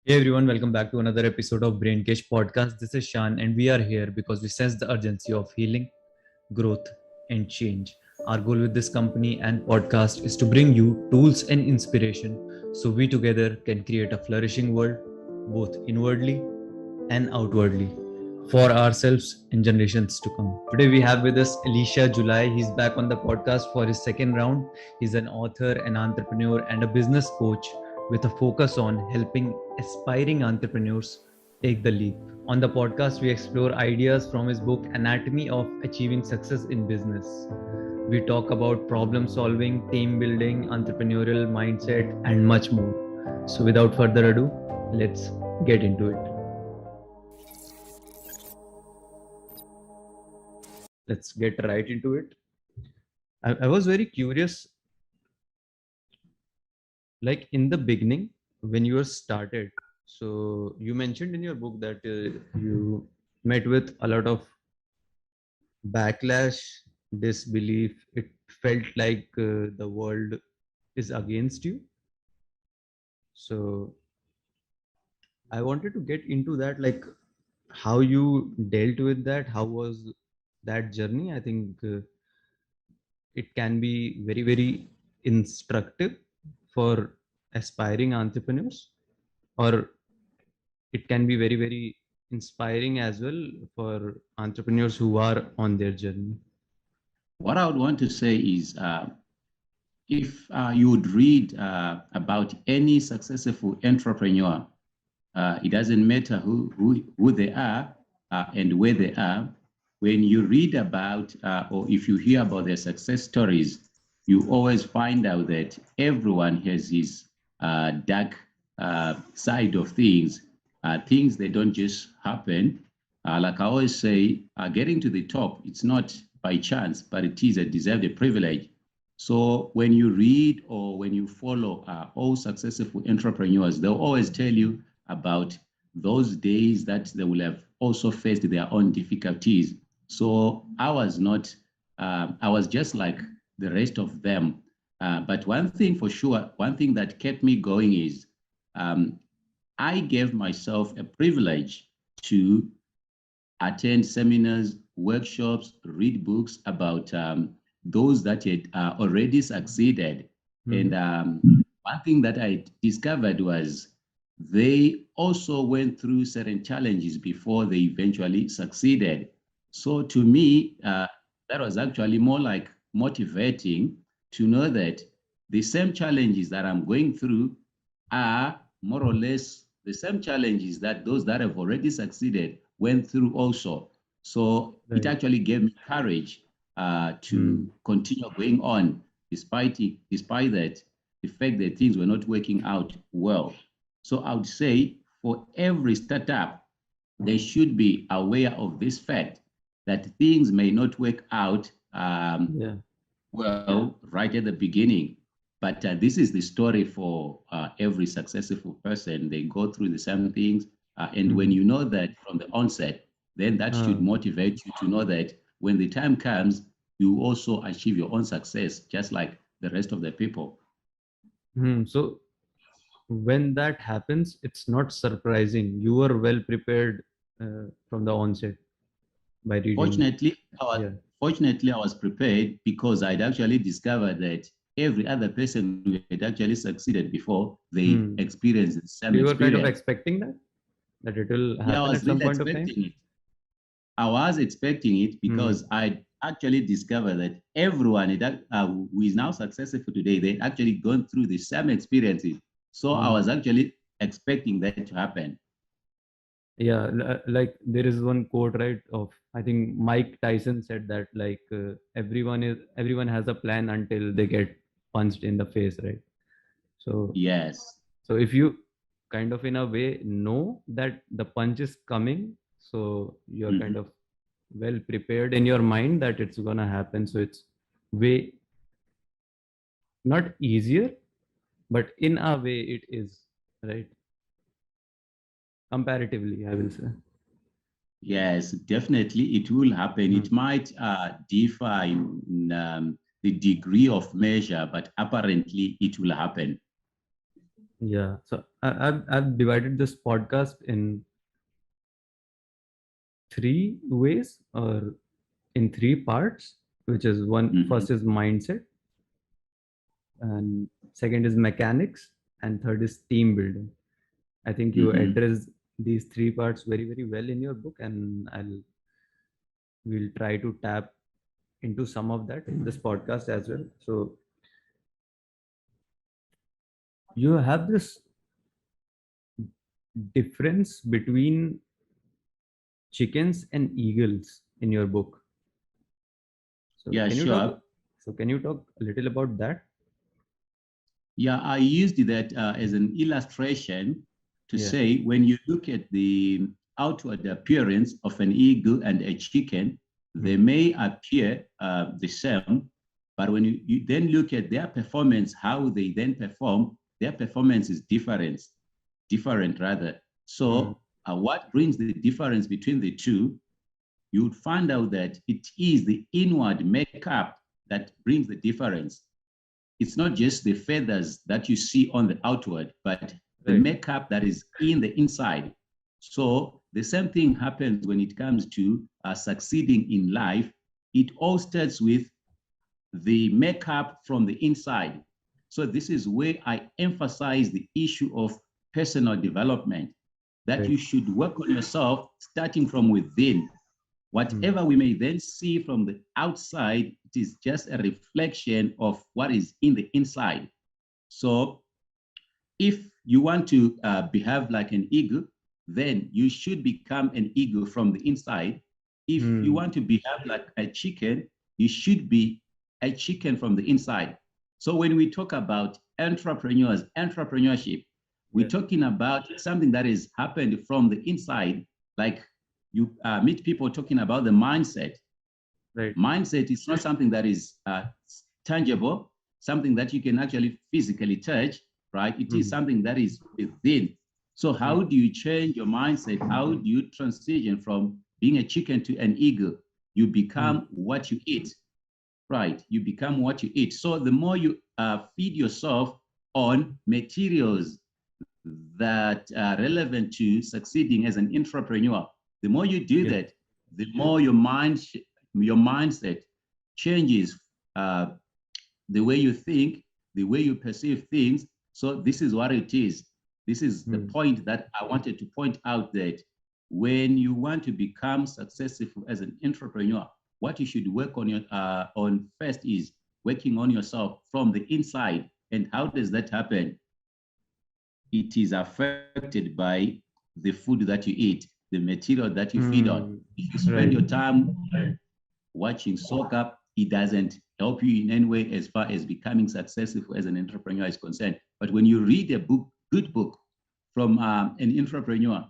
Hey everyone, welcome back to another episode of Brain Cage Podcast. This is Shan, and we are here because we sense the urgency of healing, growth, and change. Our goal with this company and podcast is to bring you tools and inspiration so we together can create a flourishing world, both inwardly and outwardly, for ourselves and generations to come. Today we have with us Alicia July. He's back on the podcast for his second round. He's an author, an entrepreneur, and a business coach with a focus on helping aspiring entrepreneurs take the leap. On the podcast, we explore ideas from his book Anatomy of Achieving Success in Business. We talk about problem solving, team building, entrepreneurial mindset, and much more. So, without further ado, let's get into it. Let's get right into it. I was very curious, like in the beginning, when you were started. So, you mentioned in your book that you met with a lot of backlash, disbelief. It felt like the world is against you. So, I wanted to get into that, like how you dealt with that. How was that journey? I think it can be very, very instructive for aspiring entrepreneurs, or it can be very, very inspiring as well for entrepreneurs who are on their journey. What I would want to say is if you would read about any successful entrepreneur, it doesn't matter who they are and where they are. When you read about or if you hear about their success stories, you always find out that everyone has his dark side of things. Things that don't just happen. Like I always say, getting to the top, it's not by chance, but it is a deserved privilege. So when you read or when you follow all successful entrepreneurs, they'll always tell you about those days that they will have also faced their own difficulties. So I was not, I was just like the rest of them. But one thing for sure, one thing that kept me going is um, I gave myself a privilege to attend seminars, workshops, read books about those that had already succeeded. And Mhm. one thing that I discovered was they also went through certain challenges before they eventually succeeded. So to me, that was actually more like motivating to know that the same challenges that I'm going through are more or less the same challenges that those that have already succeeded went through also. So it Right. actually gave me courage to Hmm. continue going on despite that, the fact that things were not working out well. So I would say for every startup, they should be aware of this fact that things may not work out Yeah. well right at the beginning. But this is the story for every successful person. They go through the same things. And when Mhm. you know that from the onset, then that should Uh, motivate you to know that when the time comes, you also achieve your own success, just like the rest of the people. so when that happens, it's not surprising. You were well prepared from the onset by reading. Fortunately, I was, Yeah. fortunately, I was prepared because I'd actually discovered that every other person who had actually succeeded before, they Hmm. experienced the So same you were kind of experience. expecting that it will Yeah, I happen was at some really point of time. expecting it. I was expecting it Hmm. because I actually discovered that everyone who is now successful today, they actually gone through the same experiences. So I was Hmm. actually expecting that to happen. Yeah, like there is one quote, right, of I think Mike Tyson said that like everyone has a plan until they get punched in the face, right? So Yes. so if you kind of in a way know that the punch is coming, so you're kind Mhm. of well prepared in your mind that it's gonna happen. So it's way not easier, but in a way it is, right? Comparatively, I will say. Yes, definitely it will happen. Hmm. It might differ in the degree of measure, but apparently it will happen. Yeah. So I've divided this podcast in three ways or in three parts, which is one Mhm, first is mindset, and second is mechanics, and third is team building. I think you mhm. address these three parts very, very well in your book, and I'll we'll try to tap into some of that in this podcast as well. So you have this difference between chickens and eagles in your book. So Yeah, can you talk? sure. So can you talk a little about that? Yeah, I used that as an illustration to Yeah. say when you look at the outward appearance of an eagle and a chicken, they Hmm. may appear the same, but when you then look at their performance, how they then perform, their performance is different rather. Hmm. So what brings the difference between the two, you would find out that it is the inward makeup that brings the difference. It's not just the feathers that you see on the outward, but the Right. makeup that is in the inside. So the same thing happens when it comes to succeeding in life. It all starts with the makeup from the inside. So this is where I emphasize the issue of personal development, that Right. you should work on yourself starting from within. Hmm. Whatever we may then see from the outside, it is just a reflection of what is in the inside. So if you want to behave like an eagle, then you should become an eagle from the inside. If you Hmm. want to behave like a chicken, you should be a chicken from the inside. So when we talk about entrepreneurship, we're Yeah. talking about something that has happened from the inside. Like you meet people talking about the mindset. Right. Mindset is not something that is tangible, something that you can actually physically touch, right? It is Hmm. something that is within. So Hmm. how do you change your mindset? How do you transition from being a chicken to an eagle? You Hmm. become what you eat, right? You become what you eat. So the more you feed yourself on materials that are relevant to succeeding as an entrepreneur, the more you do Yeah. that, the more your mindset changes, uh, the way you think, the way you perceive things. So this is what it is. This is the Hmm. point that I wanted to point out, that when you want to become successful as an entrepreneur, what you should work on first is working on yourself from the inside. And how does that happen? It is affected by the food that you eat, the material that you feed on. Hmm. If you spend Right. your time watching soccer, it doesn't help you in any way as far as becoming successful as an entrepreneur is concerned. But when you read a book, good book from an entrepreneur,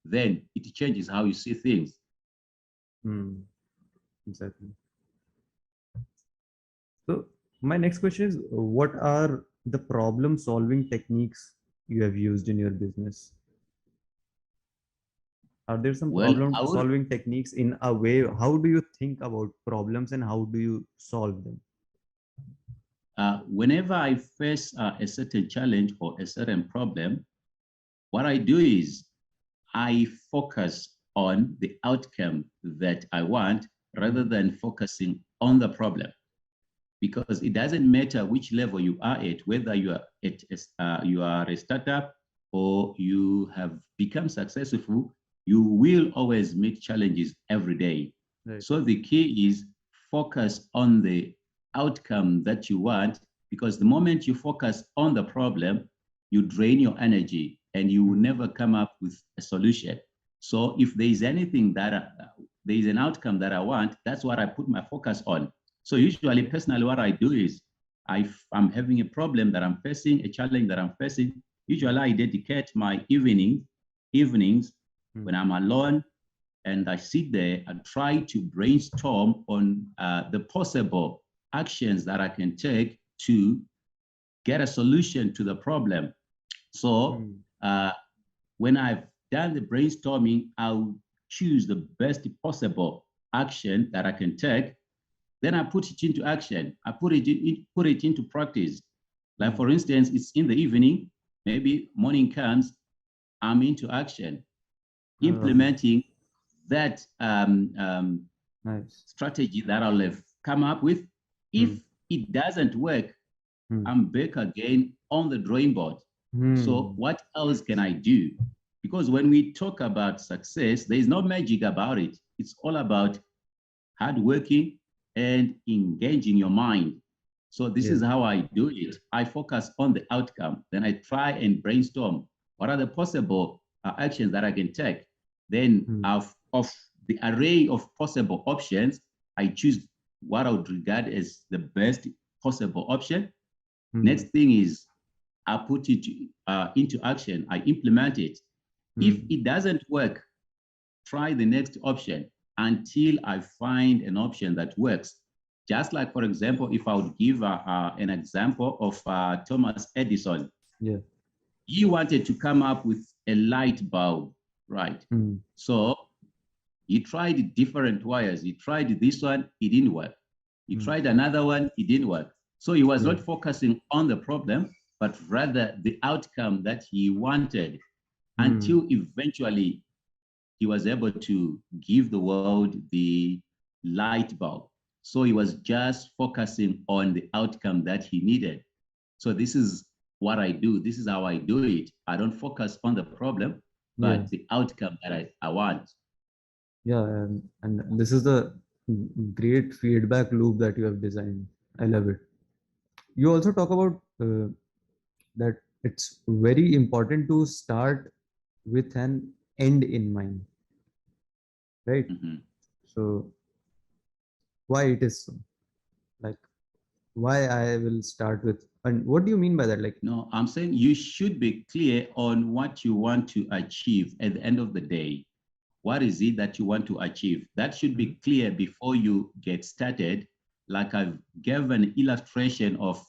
then it changes how you see things. Hmm. Exactly. So my next question is, what are the problem solving techniques you have used in your business? Are there some Well, problem I would, solving techniques in a way? How do you think about problems and how do you solve them? whenever I face a certain challenge or a certain problem, what I do is I focus on the outcome that I want rather Hmm. than focusing on the problem. Because it doesn't matter which level you are at, whether you are a startup or you have become successful, you will always meet challenges every day. Right. So the key is focus on the outcome that you want, because the moment you focus on the problem, you drain your energy and you will Hmm. never come up with a solution. So if there is anything that there is an outcome that I want, that's what I put my focus on. So usually, personally, what I do is I'm having a problem that I'm facing, a challenge that I'm facing. Hmm. Usually, I dedicate my evenings Hmm. when I'm alone, and I sit there and try to brainstorm on the possible actions that I can take to get a solution to the problem. So Hmm. when I've done the brainstorming, I'll choose the best possible action that I can take. Then I put it into action. I put it into practice. Like Hmm. for instance, it's in the evening, maybe morning comes, I'm into action, Um, implementing that nice. strategy that I'll have come up with. Hmm. If it doesn't work, Hmm. I'm back again on the drawing board. So Hmm. what else can I do? Because when we talk about success, there is no magic about it. It's all about hardworking and engaging your mind. So this Yeah. is how I do it. I focus on the outcome. Then I try and brainstorm what are the possible actions that I can take. Then Hmm. of the array of possible options, I choose what I would regard as the best possible option. Hmm. Next thing is I put it into action. I implement it. If Hmm. it doesn't work, try the next option until I find an option that works. Just like, for example, if I would give an example of Thomas Edison, Yeah. he wanted to come up with a light bulb, right? Hmm. So he tried different wires. He tried this one, it didn't work. He Hmm. tried another one, it didn't work. So he was Yeah. not focusing on the problem, but rather the outcome that he wanted Hmm. until eventually he was able to give the world the light bulb. So he was just focusing on the outcome that he needed. So this is what I do. This is how I do it. I don't focus on the problem, Yeah. but the outcome that I want. Yeah. And this is the great feedback loop that you have designed. I love it. You also talk about that it's very important to start with an end in mind, right? Mhm. So why it is so? Like why I will start with, and what do you mean by that? Like, No, I'm saying you should be clear on what you want to achieve at the end of the day. What is it that you want to achieve? That should mm, be clear before you get started. Like I've given an illustration of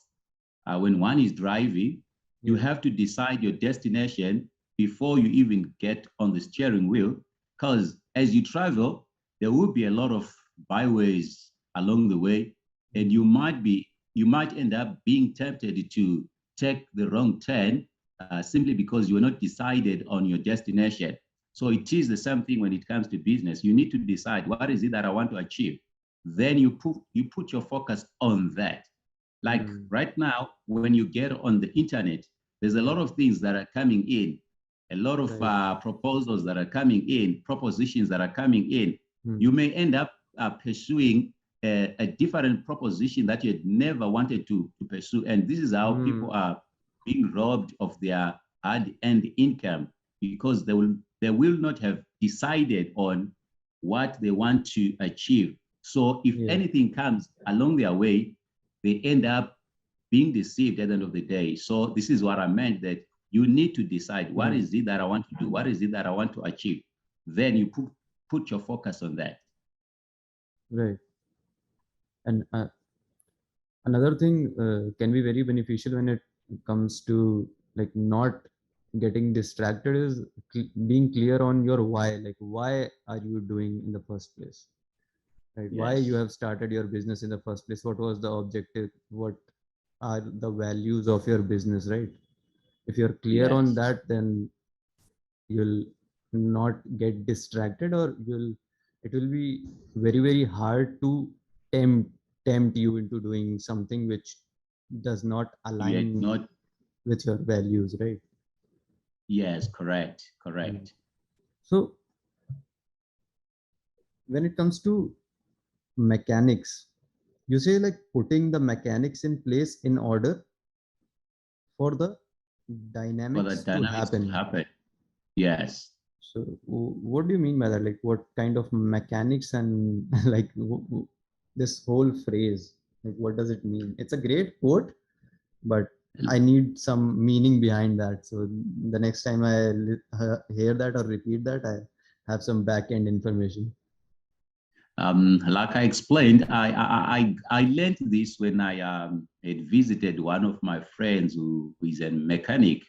when one is driving, you yeah, have to decide your destination before you even get on the steering wheel. Because as you travel, there will be a lot of byways along the way, and mm, you might end up being tempted to take the wrong turn simply because you are not decided on your destination. So it is the same thing when it comes to business. You need to decide what is it that I want to achieve. Then you put your focus on that. Like mm, right now, when you get on the internet, there's a lot mm, of things that are coming in, a lot of right, proposals that are coming in, propositions that are coming in. mm, You may end up pursuing a different proposition that you had never wanted to pursue. And this is how people mm, are being robbed of their hard-earned income because they will not have decided on what they want to achieve. So if yeah, anything comes along their way, they end up being deceived at the end of the day. So this is what I meant, that you need to decide what mm, is it that I want to do, what is it that I want to achieve. Then you put your focus on that. right. And another thing can be very beneficial when it comes to like not getting distracted is being clear on your why. Like, why are you doing in the first place? Right? Why you Yes, have started your business in the first place? What was the objective? What are the values of your business, right? If you're clear on yes, that, then you'll not get distracted, or you'll it will be very very hard to tempt tempt you into doing something which does not you had align not. with your values, right? Yes, correct, Mm. correct. So when it comes to mechanics, you say like putting the mechanics in place in order for the For the dynamics to dynamics to happen. happen. Yes. So what do you mean by that? Like what kind of mechanics and like this whole phrase, like what does it mean? It's a great quote, but I need some meaning behind that. So the next time I hear that or repeat that, I have some back end information. Like I explained, I learned this when I had visited one of my friends who is a mechanic.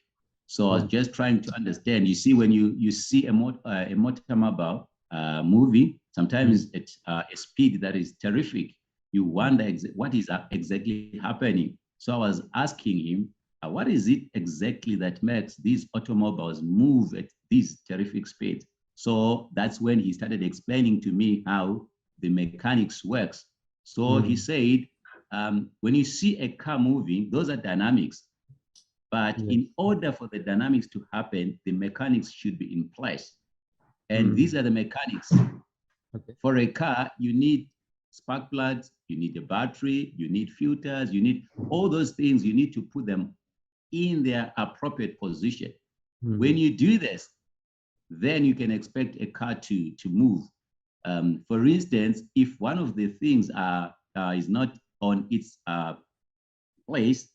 So I was Hmm. just trying to understand. You see, when you see a motor mobile moving, Hmm. sometimes at a speed that is terrific, you wonder what is exactly happening. So I was asking him, what is it exactly that makes these automobiles move at these terrific speeds? So that's when he started explaining to me how the mechanics works. So he said, when you see a car moving, those are dynamics. But Yes. in order for the dynamics to happen, the mechanics should be in place. And these are the mechanics. Okay. For a car, you need spark plugs, you need a battery, you need filters, you need all those things. You need to put them in their appropriate position. When you do this, then you can expect a car to move. For instance, if one of the things is not on its place,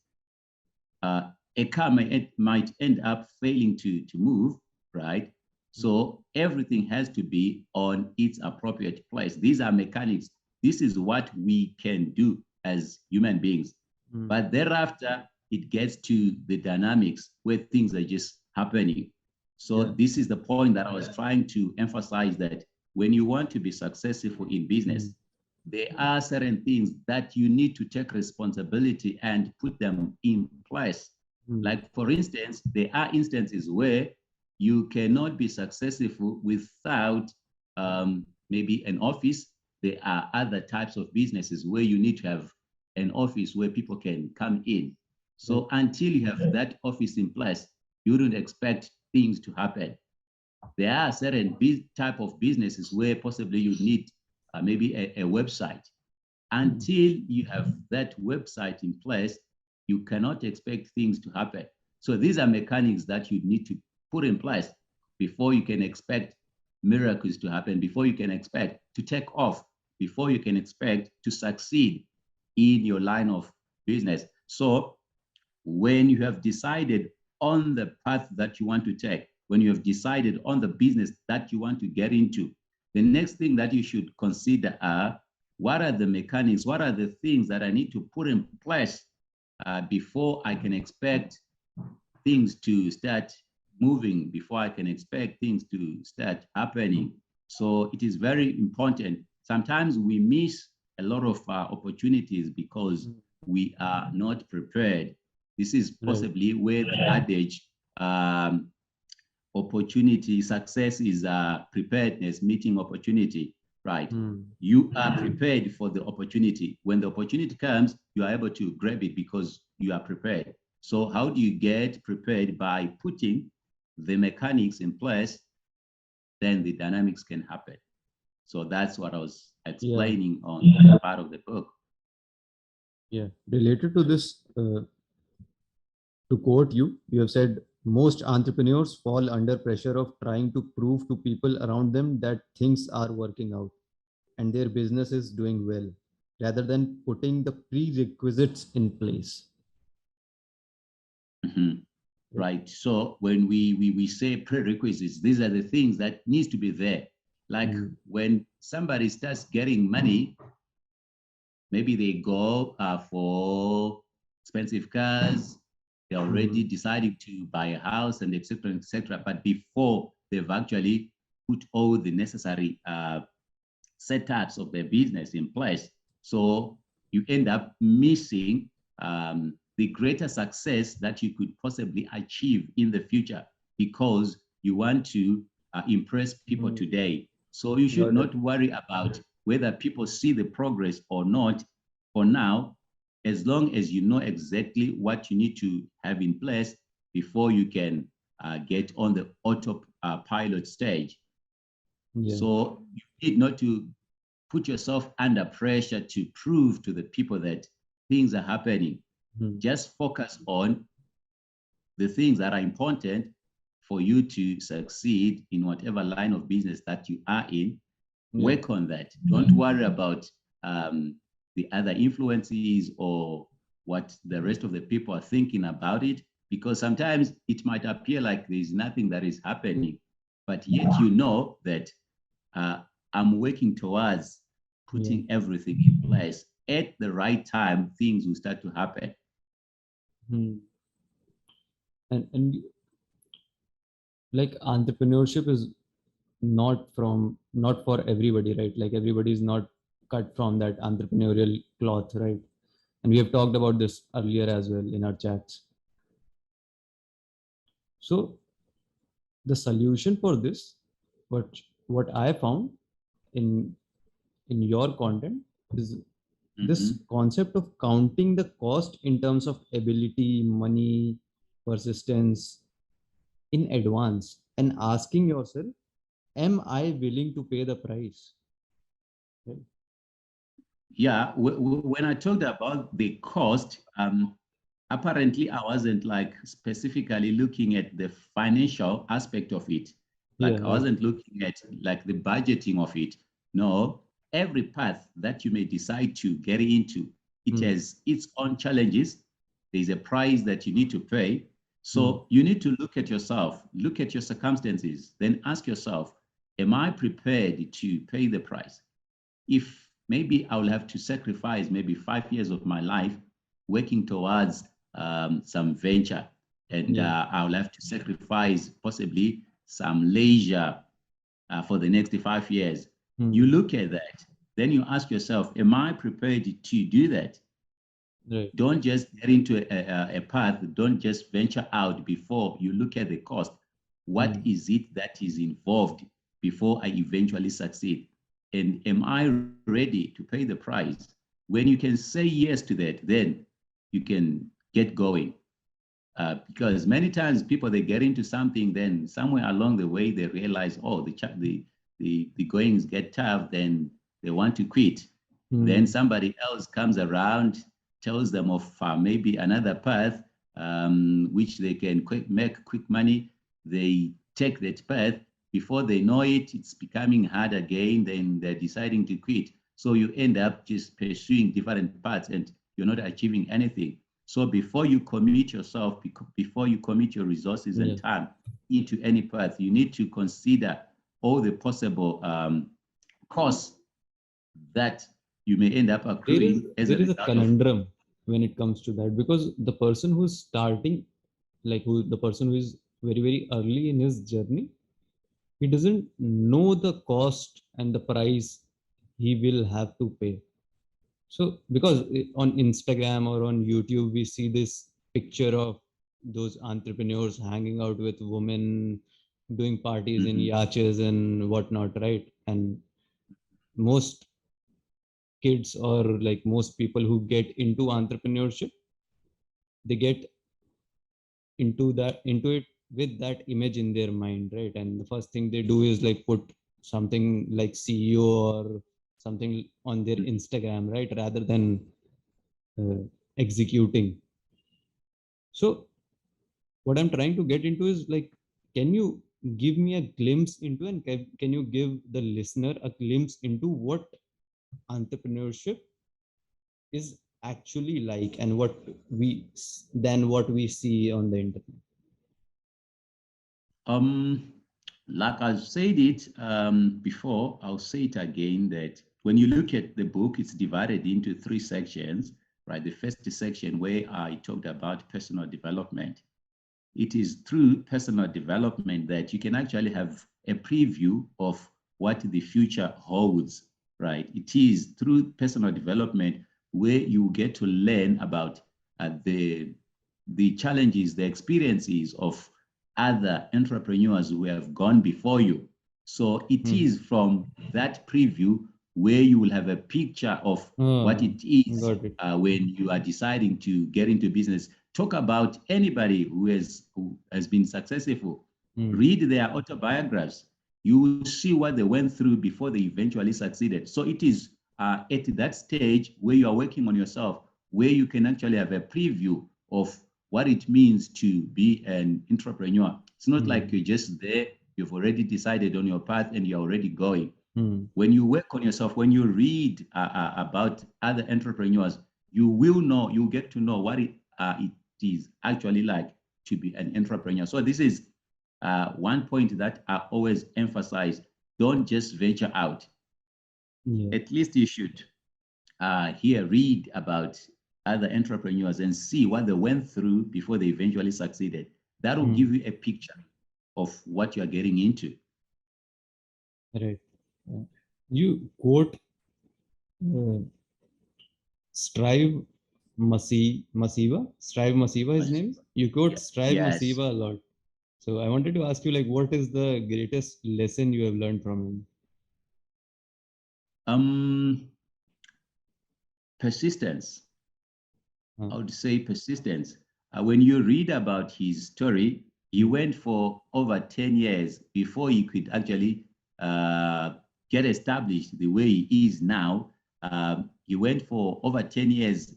a car might end up failing to move, right? So everything has to be on its appropriate place. These are mechanics. This is what we can do as human beings. But thereafter, it gets to the dynamics where things are just happening. So this is the point that I was trying to emphasize, that when you want to be successful in business, there are certain things that you need to take responsibility and put them in place. Like, for instance, there are instances where you cannot be successful without maybe an office. There are other types of businesses where you need to have an office where people can come in. So until you have that office in place, you don't expect things to happen. There are certain type of businesses where possibly you need maybe a website. Until you have that website in place, you cannot expect things to happen. So these are mechanics that you need to put in place before you can expect miracles to happen, before you can expect to take off, before you can expect to succeed in your line of business. So when you have decided on the path that you want to take, when you have decided on the business that you want to get into, the next thing that you should consider are, what are the mechanics, what are the things that I need to put in place before I can expect things to start moving, before I can expect things to start happening. So it is very important. Sometimes we miss a lot of opportunities because we are not prepared. This is possibly where the adage, opportunity, success is preparedness meeting opportunity, right? You are prepared for the opportunity. When the opportunity comes, you are able to grab it because you are prepared. So how do you get prepared? By putting the mechanics in place, then the dynamics can happen. So that's what I was explaining on that part of the book. Yeah. Related to this, to quote you, you have said most entrepreneurs fall under pressure of trying to prove to people around them that things are working out and their business is doing well, rather than putting the prerequisites in place. Right. So when we say prerequisites, these are the things that needs to be there. Like when somebody starts getting money, maybe they go for expensive cars, they're already deciding to buy a house and etc. etc. But before they've actually put all the necessary setups of their business in place, so you end up missing the greater success that you could possibly achieve in the future because you want to impress people today. So you should not worry about whether people see the progress or not for now, as long as you know exactly what you need to have in place before you can get on the autopilot stage. So you need not to put yourself under pressure to prove to the people that things are happening. Just focus on the things that are important for you to succeed in whatever line of business that you are in. Work on that. Don't worry about the other influences or what the rest of the people are thinking about it, because sometimes it might appear like there's nothing that is happening, but yet you know that I'm working towards putting everything in place. At the right time, things will start to happen. And like entrepreneurship is not for everybody, right? Like everybody is not cut from that entrepreneurial cloth, right? And we have talked about this earlier as well in our chats. So the solution for this, what what I found in your content is this Mhm. concept of counting the cost in terms of ability, money, persistence in advance, and asking yourself, am I willing to pay the price? Right? Yeah, when I talked about the cost, apparently I wasn't like specifically looking at the financial aspect of it. Yeah, Like I right. wasn't looking at like the budgeting of it. No, every path that you may decide to get into, it Hmm. has its own challenges. There's a price that you need to pay. Hmm. So you need to look at yourself, look at your circumstances, then ask yourself, am I prepared to pay the price? If maybe I will have to sacrifice maybe 5 years of my life working towards some venture, and Yeah. I will have to sacrifice possibly some leisure for the next 5 years. You Hmm. look at that, then you ask yourself, am I prepared to do that? Right. Don't just get into a path, don't just venture out before you look at the cost. What Hmm. is it that is involved before I eventually succeed? And am I ready to pay the price? When you can say yes to that, then you can get going. Because many times people they get into something, then somewhere along the way they realize, oh, the goings get tough, then they want to quit. Then Hmm. somebody else comes around, tells them of maybe another path which they can make quick money. They take that path. Before they know it, it's becoming hard again. Then they're deciding to quit. So you end up just pursuing different paths and you're not achieving anything. So before you commit yourself, before you commit your resources Yeah. and time into any path, you need to consider all the possible costs that you may end up accruing as a There is a result of. conundrum when it comes to that, because the person who's starting, like who the person who is very early in his journey, he doesn't know the cost and the price he will have to pay. So because on Instagram or on YouTube we see this picture of those entrepreneurs hanging out with women, doing parties in Mhm. yachts and whatnot, right? And most kids, or like most people who get into entrepreneurship, they get into it with that image in their mind, right? And the first thing they do is like put something like CEO or something on their Instagram, right, rather than uh, executing. So what I'm trying to get into is like, can you give me a glimpse into, and can you give the listener a glimpse into what entrepreneurship is actually like, and what what we see on the internet? Um, like I said it before, I'll say it again that when you look at the book, it's divided into three sections, right? The first section where I talked about personal development. It is through personal development that you can actually have a preview of what the future holds, right? It is through personal development where you get to learn about the challenges, the experiences of other entrepreneurs who have gone before you. So it Hmm. is from that preview where you will have a picture of what Oh, it is got it. when you are deciding to get into business. Talk about anybody who has been successful. Hmm. Read their autobiographies. You will see what they went through before they eventually succeeded. So it is at that stage where you are working on yourself, where you can actually have a preview of what it means to be an entrepreneur. It's not like Hmm. you're just there, you've already decided on your path and you're already going. Hmm. When you work on yourself, when you read about other entrepreneurs, you will know, you get to know what it is actually like to be an entrepreneur. So this is one point that I always emphasize. Don't just venture out. Yeah. At least you should here read about other entrepreneurs and see what they went through before they eventually succeeded. That will Hmm. give you a picture of what you are getting into. Right. Yeah. You quote uh, Strive Masiva. Strive Masiva, his name is. You quote Strive Yes. Masiva a lot. So I wanted to ask you, like, what is the greatest lesson you have learned from him? Um, Persistence. Huh. I would say persistence. When you read about his story, he Hmm. went for over 10 years before he could actually get established the way he is now. He went for over 10 years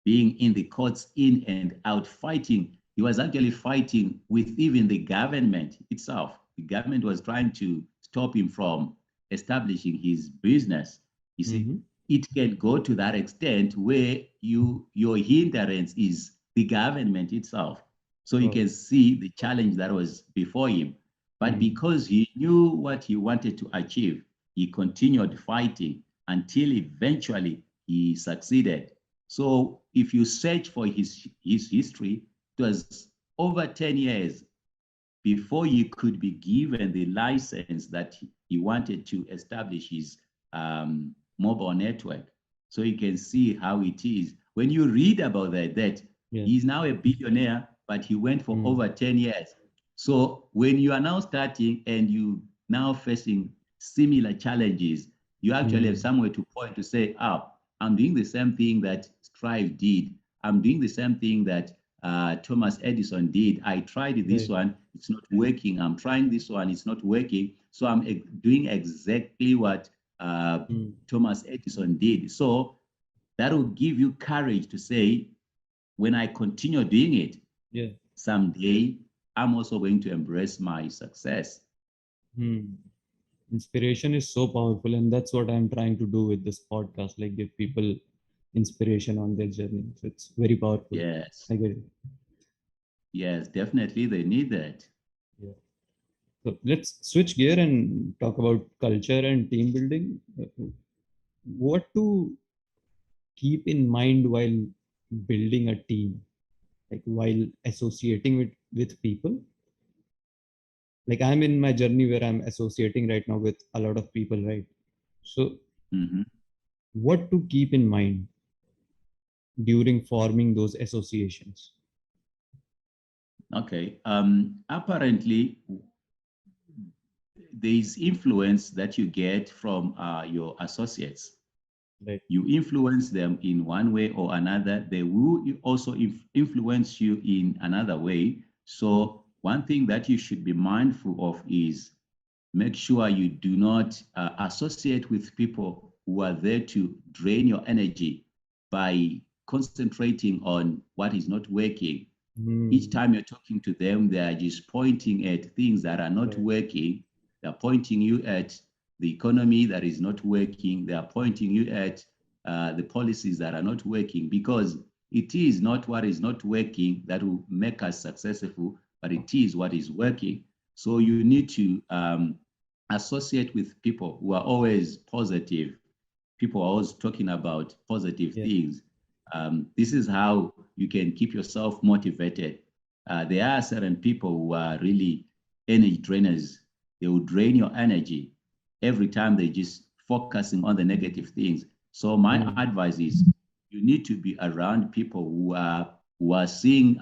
being in the courts, in and out, fighting. He was actually fighting with even the government itself. The government was trying to stop him from establishing his business. You see, Mm-hmm. it can go to that extent where your hindrance is the government itself. So you Wow. can see the challenge that was before him. But Hmm. because he knew what he wanted to achieve, he continued fighting until eventually he succeeded. So if you search for his history, it was over 10 years before he could be given the license that he wanted to establish his mobile network. So you can see how it is. When you read about that Yeah. he's now a billionaire, but he went for Hmm. over 10 years. So when you are now starting and you now facing similar challenges, you actually have Hmm. somewhere to point to say, oh, I'm doing the same thing that Strive did. I'm doing the same thing that Thomas Edison did. I tried this Right. one, it's not working. I'm trying this one, it's not working. So I'm doing exactly what Hmm. Thomas Edison did. So that will give you courage to say, when I continue doing it, Yeah. someday I'm also going to embrace my success. Hmm. Inspiration is so powerful, and that's what I'm trying to do with this podcast, like give people inspiration on their journey. So it's very powerful. Yes, I get it. yes, definitely they need that. Yeah. So let's switch gear and talk about culture and team building. What to keep in mind while building a team, like while associating with people. Like I'm in my journey where I'm associating right now with a lot of people, right? So Mhm. what to keep in mind during forming those associations? Okay. Apparently, there is influence that you get from your associates. Right. You influence them in one way or another. They will also influence you in another way. Mm. So, one thing that you should be mindful of is make sure you do not associate with people who are there to drain your energy by concentrating on what is not working. Each Mm. time you're talking to them, they are just pointing at things that are not Right. working. They're pointing you at the economy that is not working. They are pointing you at the policies that are not working, because it is not what is not working that will make us successful, but it is what is working. So you need to associate with people who are always positive. People are always talking about positive Yeah. things. This is how you can keep yourself motivated. There are certain people who are really energy drainers. They will drain your energy every time they just focusing on the negative things. So my Mm. advice is you need to be around people who are seeing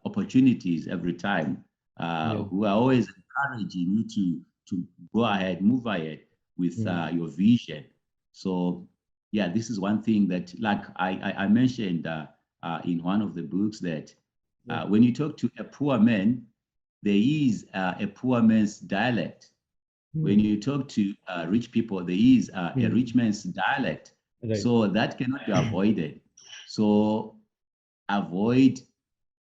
opportunities every time, Yeah. who are always encouraging you to go ahead, move ahead with Mm. your vision. So yeah, this is one thing that, like I mentioned in one of the books, that Yeah. when you talk to a poor man, there is a poor man's dialect. When Mm. you talk to rich people, there is a rich Mm. man's dialect. Right. So that cannot be avoided. So avoid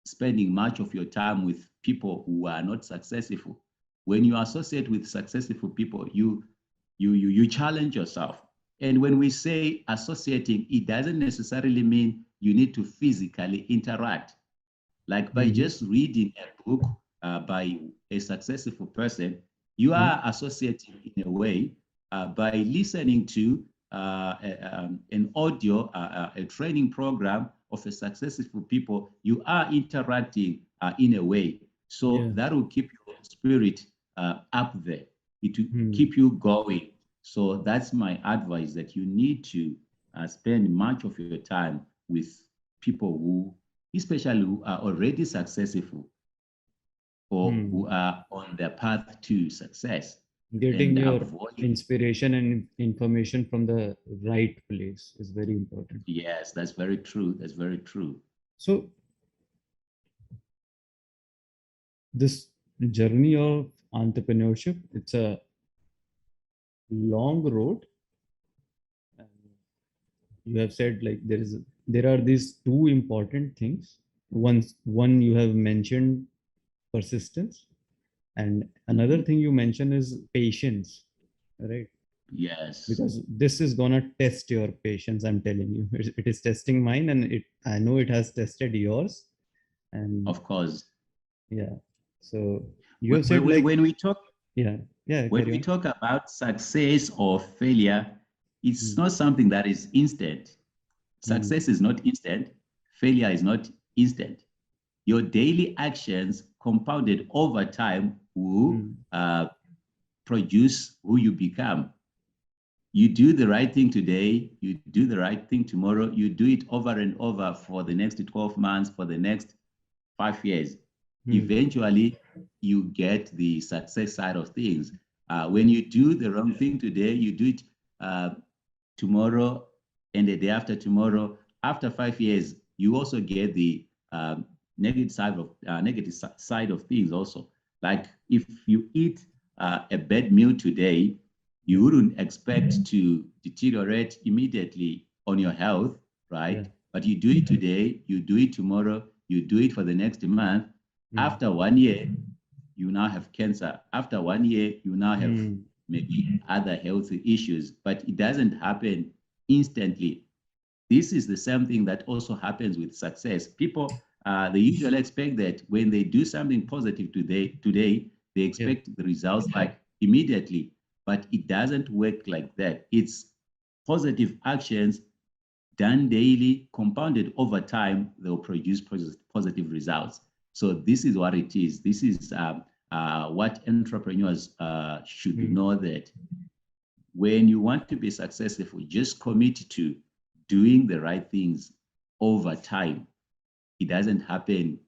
spending much of your time with people who are not successful. When you associate with successful people, you challenge yourself. And when we say associating, it doesn't necessarily mean you need to physically interact. Like by Mm-hmm. just reading a book by a successful person, you Mm. are associating in a way. By listening to an audio, a training program of a successful people, you are interacting in a way. So Yeah. that will keep your spirit up there. It will Mm. keep you going. So that's my advice, that you need to spend much of your time with people who, especially who are already successful. or who are on their path to success. Getting And your avoid, inspiration and information from the right place is very important. yes, that's very true. That's very true. So this journey of entrepreneurship, it's a long road. And you have said like there are these two important things. One you have mentioned persistence, and another Mhm. thing you mentioned is patience, right? Yes, Because this is gonna test your patience. I'm telling you, it is testing mine, and I know it has tested yours. And of course. yeah, so you When, have said like, when we talk yeah, yeah, when carry we on. talk about success or failure, it's Hmm. not something that is instant. Hmm. Success is not instant. Failure is not instant. Your daily actions compounded over time will Hmm. produce who you become. You do the right thing today, you do the right thing tomorrow, you do it over and over for the next 12 months, for the next 5 years. Hmm. Eventually, you get the success side of things. When you do the wrong thing today, you do it uh, tomorrow and the day after tomorrow. After 5 years, you also get the negative side of things also. Like if you eat a bad meal today, you Yeah. wouldn't expect to deteriorate immediately on your health, Yeah. right? But you do it today, you do it tomorrow, you do it for the next month. Hmm. After 1 year, you now have cancer. After 1 year, you now have Hmm. maybe other health issues, but it doesn't happen instantly. This is the same thing that also happens with success. People, they usually expect that when they do something positive today, they Yeah. expect the results like immediately, but it doesn't work like that. It's positive actions done daily, compounded over time, they'll produce positive results. So this is what it is. This is what entrepreneurs should Hmm. know, that when you want to be successful, just commit to doing the right things over time. It doesn't happen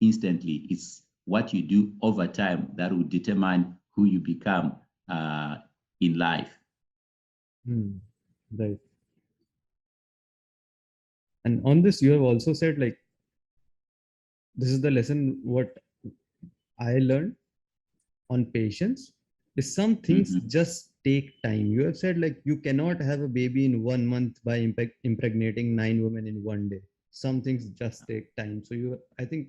instantly. It's what you do over time that will determine who you become uh, in life. Hmm. Right. And on this, you have also said like, this is the lesson what I learned on patience is some things Mhm. just take time. You have said like you cannot have a baby in 1 month by impregnating 9 women in one day. Some things just take time. So I think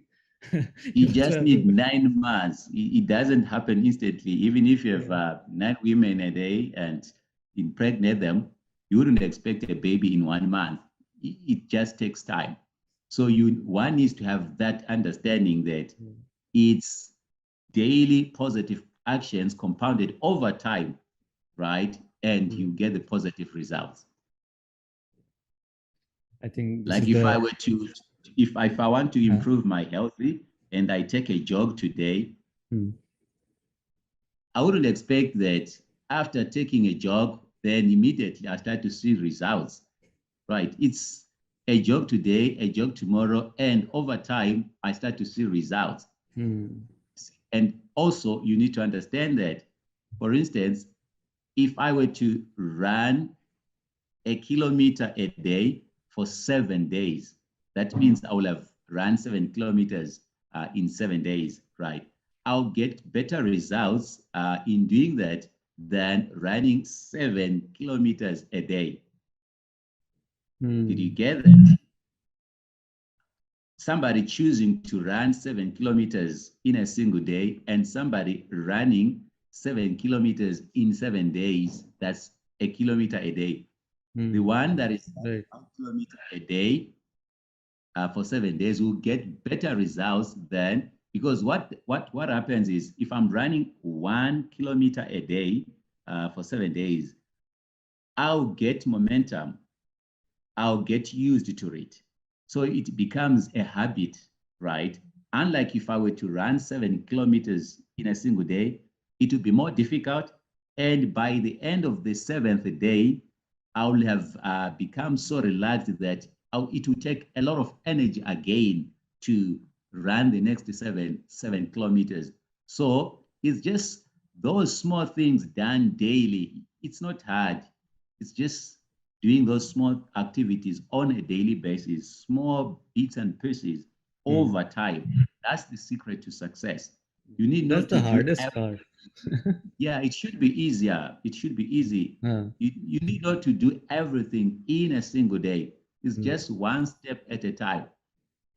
You you also just have need to, 9 months. It doesn't happen instantly. Even if you have yeah. 9 women a day and impregnate them, you wouldn't expect a baby in 1 month. It just takes time. So one needs to have that understanding that Hmm. it's daily positive actions compounded over time, right? And Hmm. you get the positive results. I think this Like is the, if I want to huh? improve my health and I take a jog today, Hmm. I wouldn't expect that after taking a jog, then immediately I start to see results, right? It's a jog today, a jog tomorrow, and over time, I start to see results. Hmm. And also, you need to understand that, for instance, if I were to run a kilometer a day for 7 days, that means I will have run 7 kilometers in 7 days, right? I'll get better results in doing that than running 7 kilometers a day. Did you Hmm. get that? Somebody choosing to run 7 kilometers in a single day and somebody running 7 kilometers in 7 days, that's a kilometer a day. The Hmm. one that is Right. 1 kilometer a day for 7 days will get better results than, because what happens is if I'm running 1 kilometer a day for 7 days, I'll get momentum, I'll get used to it. So it becomes a habit, right? Unlike if I were to run 7 kilometers in a single day, it would be more difficult. And by the end of the seventh day, I will have become so relaxed that it will take a lot of energy again to run the next seven kilometers. So it's just those small things done daily. It's not hard. It's just doing those small activities on a daily basis, small bits and pieces Hmm. over time. That's the secret to success. You need That's not the to do hardest everything. part. Yeah, it should be easier. It should be easy. uh, You need not to do everything in a single day. It's hmm. just one step at a time.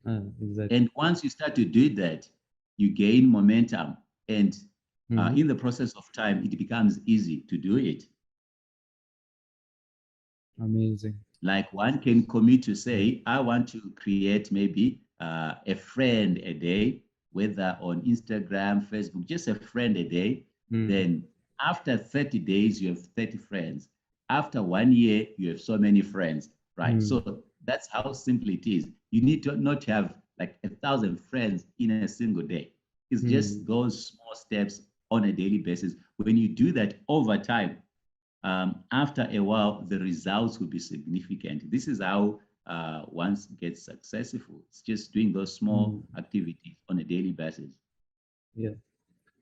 Exactly. And once you start to do that, you gain momentum. And Hmm. in the process of time, it becomes easy to do it. Amazing. Like one can commit to say, I want to create maybe a friend a day, whether on Instagram, Facebook, just a friend a day. Hmm. Then after 30 days, you have 30 friends. After 1 year, you have so many friends, right? Hmm. So that's how simple it is. You need to not have like 1,000 friends in a single day. It's just Hmm. those small steps on a daily basis. When you do that over time, after a while, the results will be significant. This is how one gets successful. It's just doing those Hmm. small activities on a daily basis. Yeah.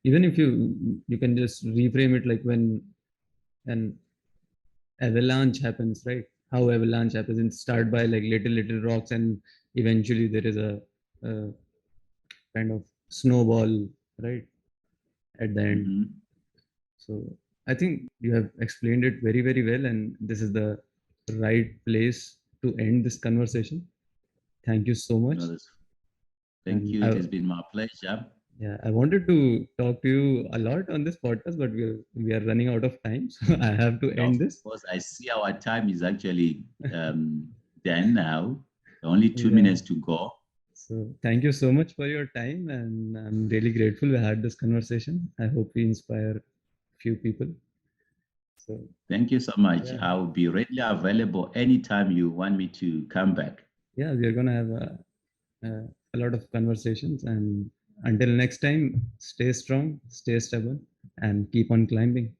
Even if you can just reframe it like when an avalanche happens, right? How avalanche happens and start by like little rocks, and eventually there is a kind of snowball, right, at the end. Mhm. So I think you have explained it very well, and this is the right place to end this conversation. Thank you so much. No, thank And you. It has been my pleasure. yeah, I wanted to talk to you a lot on this podcast, but we are running out of time, so I have to Of end this. course, I see our time is actually done now. Only two Yeah. minutes to go. So thank you so much for your time, and I'm really grateful we had this conversation. I hope we inspire few people. So Thank you so much. yeah, I will be readily available anytime you want me to come back. yeah, we are gonna have a lot of conversations. And until next time, stay strong, stay stubborn, and keep on climbing.